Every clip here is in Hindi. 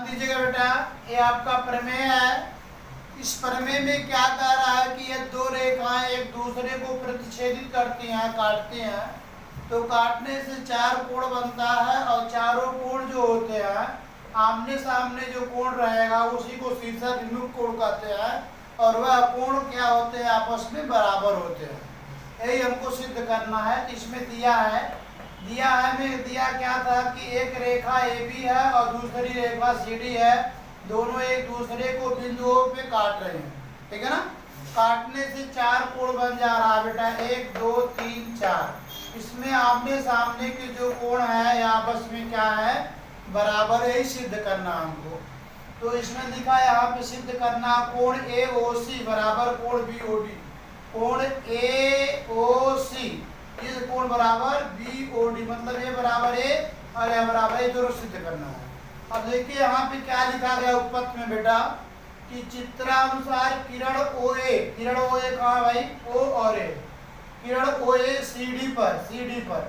दीजिएगा बेटा, ये आपका प्रमेय है। इस प्रमेय में क्या कह रहा है कि ये दो रेखाएं एक दूसरे को प्रतिच्छेदित करती हैं, काटती हैं, तो काटने से चार कोण बनता है और चारों कोण जो होते हैं आमने सामने जो कोण रहेगा उसी को शीर्षक विमुख कोण कहते हैं, और वह कोण क्या होते हैं, आपस में बराबर होते हैं। यही हमको सिद्ध करना है। तो इसमें दिया है में दिया क्या था कि एक रेखा AB है और दूसरी रेखा CD है, दोनों एक दूसरे को बिंदुओं पे काट रहे हैं, ठीक है ना। काटने से चार कोण बन जा रहा है बेटा, 1 2 3 4। इसमें आमने सामने के जो कोण है आपस में क्या है, बराबर। यही सिद्ध करना हमको। तो इसमें लिखा है यहाँ पे सिद्ध करना कोण AOC बराबर कोण BOD। कोण AOC इस कोण बराबर BOD, मतलब ये बराबर A और ये बराबर A, दोनों सिद्ध करना है। अब देखिए यहाँ पे क्या लिखा गया उत्पत्ति में बेटा कि चित्रानुसार किरण OA कहाँ है भाई, O और A। किरण OA CD पर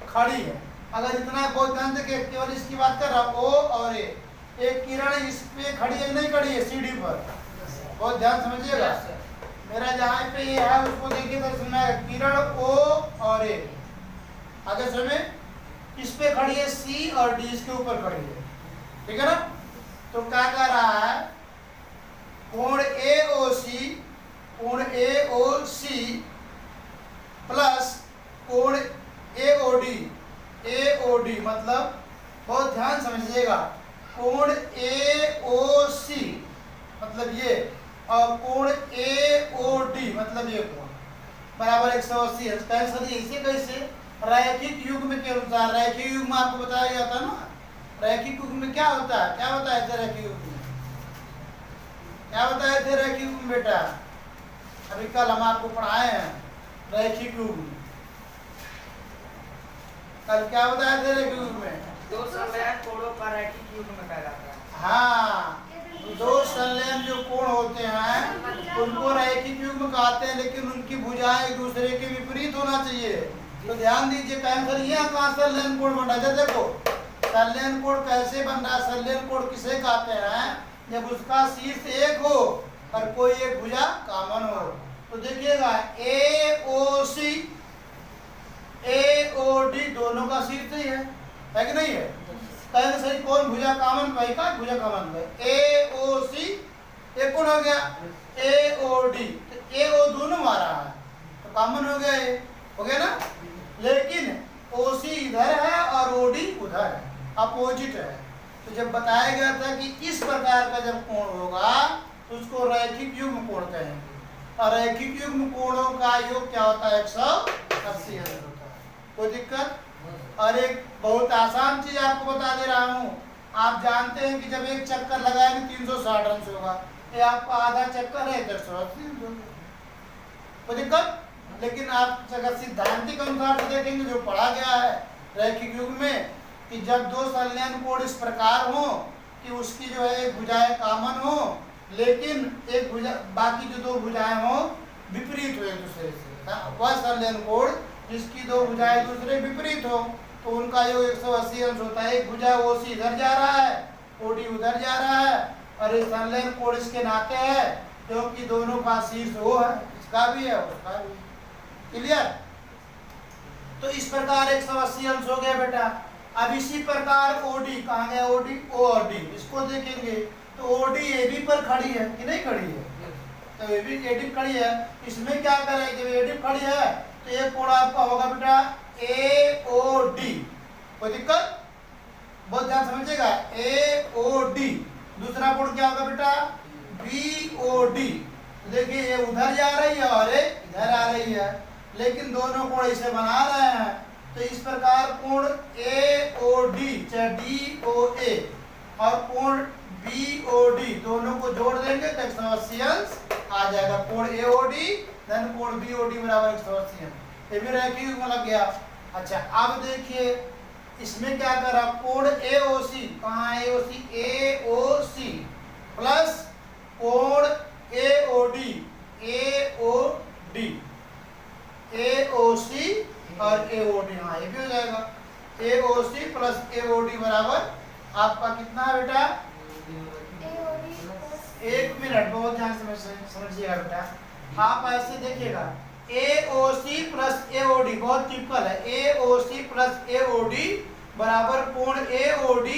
खड़ी है। अगर इतना बहुत ध्यान से केवल इसकी बात कर रहा, O और A, एक किरण इस पे खड़ी है नहीं खड़ी है CD पर, बहुत ध्यान समझिएगा। मेरा जहाँ पे ये है उसको देखिए तो सुनना है, किरण O और A आगे समय इस पे खड़ी है C और D इसके ऊपर खड़ी है, ठीक है ना। तो क्या कह रहा है, कोण AOC प्लस कोण AOD मतलब बहुत ध्यान समझिएगा, कोण AOC मतलब ये और कोण AOD मतलब ये कोण बराबर 180 है। कैसे इसे कैसे, रैखिक युग्म के अनुसार। रैखिक युग्म आपको बताया गया था ना, रैखिक युग्म में क्या होता है, क्या बताए थे रैखिक युग्म में, क्या बताए थे रैखिक युग्म बेटा, अभी कल हम आपको पढ़ाए हैं रैखिक युग्म। कल क्या बताए थे रैखिक युग्म में, दो संलयन कोणों का रैखिक युग्म कहलाता है। हाँ, दो संलयन जो कोण होते हैं उनको रैखिक युग्म कहते हैं, लेकिन उनकी भुजाएं एक दूसरे के विपरीत होना चाहिए। तो ध्यान दीजिए, कैंसर ये कहाँ संलयन कोण बन रहा है, देखो संलयन कोण कैसे बन रहा है। संलयन कोण किसे कहते हैं, जब उसका शीर्ष एक हो और कोई एक भुजा कॉमन हो। तो देखिएगा AOD दोनों का शीर्ष ही है कि नहीं है, कहेंगे सही कौन भुजा कॉमन भाई का, भुजा कॉमन भाई AOC एक कोण हो गया, AOD तो AO दोनों मारा है तो कॉमन हो गया, ये हो गया ना। लेकिन OC इधर है और OD उधर है, अपोजिट है। तो जब बताया गया था कि इस प्रकार का जब कोण होगा तो उसको रैखिक युग्म कोण कहेंगे, और रैखिक युग्म कोणों का योग क्या होता है, 180 अंश होता है। कोई दिक्कत। और एक बहुत आसान चीज आपको बता दे रहा हूँ, आप जानते हैं कि जब एक चक्कर लगाएंगे 360 अंश होगा, ये आपका आधा चक्कर है 180 अंश होगा, कोई दिक्कत। लेकिन आप अगर सिद्धांतिक अनुसार से देखेंगे जो पढ़ा गया है रैखिक युग्म में कि जब दो संलयन कोण इस प्रकार हो कि उसकी जो है एक भुजाएं कॉमन हो, लेकिन एक भुजा बाकी जो दो भुजाएं हो विपरीत हो एक दूसरे से, वह संलयन कोण जिसकी दो भुजाएं दूसरे विपरीत हो तो उनका योग 180 अंश होता है। एक भुजा OC इधर जा रहा है, OD उधर जा रहा है, और इस संलयन कोण इसके नाते है क्योंकि दोनों का शीर्ष O है, इसका भी है उसका भी। क्लियर। तो इस प्रकार 180 अंश हो गया बेटा। अब इसी प्रकार OD कहाँ गया, OD O और D, इसको देखेंगे तो OD AB पर खड़ी है कि नहीं खड़ी है, तो AB खड़ी है। इसमें क्या करें, जब AB खड़ी है तो एक कोण आपका होगा बेटा AOD। कोई दिक्कत, बहुत ध्यान समझिएगा, AOD। दूसरा कोण क्या होगा बेटा BOD। देखिए ये उधर जा रही है और ये इधर आ रही है, लेकिन दोनों कोण इसे बना रहे हैं। तो इस प्रकार कोण AOD चाहे DOA और कोण BOD दोनों को जोड़ देंगे तो 180 अंश आ जाएगा। कोण AOD धन कोण BOD बराबर 180 अंश, ये भी रैखिक युग्म लग गया। अच्छा अब देखिए इसमें क्या कर रहा, कोण AOC कहाँ है, AOC प्लस कोण AOD और AOD, हाँ ये भी हो जाएगा। AOC प्लस AOD बराबर आपका कितना है बेटा मिनट, बहुत ध्यान से समझिएगा बेटा। आप ऐसे देखिएगा AOC प्लस AOD बहुत टिपिकल है। AOC प्लस AOD बराबर कोण AOD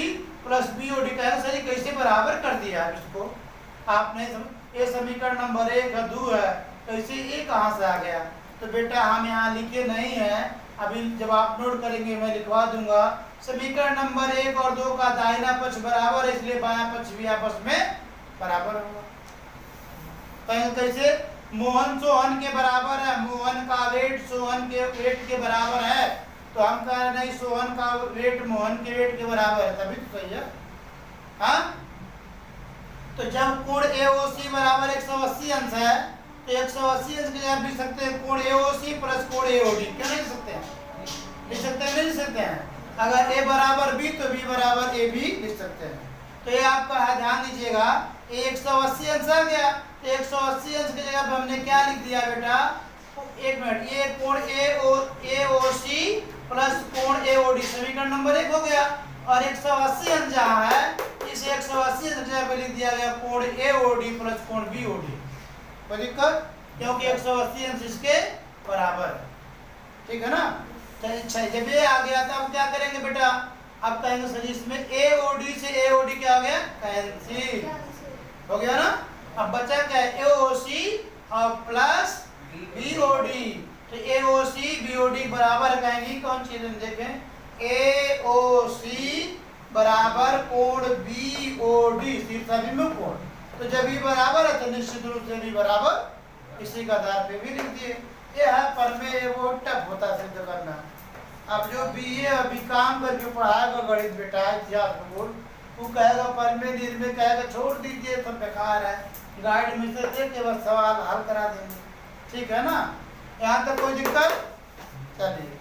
प्लस BOD का सही कैसे बराबर कर दिया इसको आपने। ये समीकरण नंबर 1 है, 2 है, कैसे ये कहाँ से आ गया? तो बेटा हम यहाँ लिखे नहीं है, अभी जब आप नोट करेंगे मैं लिखवा दूंगा। समीकरण नंबर 1 और 2 का दाहिना पक्ष बराबर है, इसलिए बायां पक्ष भी आपस में बराबर होगा। कैसे? मोहन सोहन के बराबर है, मोहन का वेट सोहन के वेट के बराबर है, तो हम कह रहे नहीं सोहन का वेट मोहन के वेट के बराबर है, तभी तो सही है। हाँ, तो जब कोण AOC बराबर 180 अंश है तो 180 अंश की जगह लिख सकते हैं कोण AOC प्लस कोण AOD। क्यों नहीं लिख सकते हैं? लिख सकते हैं, नहीं लिख सकते हैं? अगर A बराबर B तो B बराबर A भी लिख सकते हैं। तो ये आपका है, ध्यान दीजिएगा। ये 180 अंश आ गया, तो 180 अंश की जगह पर हमने क्या लिख दिया बेटा? एक मिनट, ये कोण AOC प्लस कोण AOD समीकरण नंबर 1 हो गया। और 180 अंश जहाँ है इस 180 अंश जगह पे लिख दिया गया कोण AOD प्लस कोण BOD। कोई दिक्कत? क्योंकि 180 अंश इसके बराबर है, ठीक है ना? तो जब ये आ गया तो अब क्या करेंगे बेटा? अब कहेंगे सर इसमें AOD से AOD क्या हो गया? कैंसिल हो गया ना। अब बचा क्या है? AOC और प्लस BOD। तो AOC BOD बराबर कहेंगे कौन चीज देखें? AOC बराबर कोण BOD शीर्षाभिमुख कोण। तो जब ये बराबर है तो निश्चित रूप से भी बराबर इसी का आधार पे भी लिख दिए। ये है प्रमेय, वो टफ होता सिद्ध करना। अब जो BA और BCom करके पढ़ाएगा गणित बेटा इतिहास भूगोल, वो कहेगा प्रमेय निर्मेय कहेगा छोड़ दीजिए सब बेकार है, गाइड में से देख के बस सवाल हल करा देंगे, ठीक है ना? यहाँ तक कोई दिक्कत? चलिए।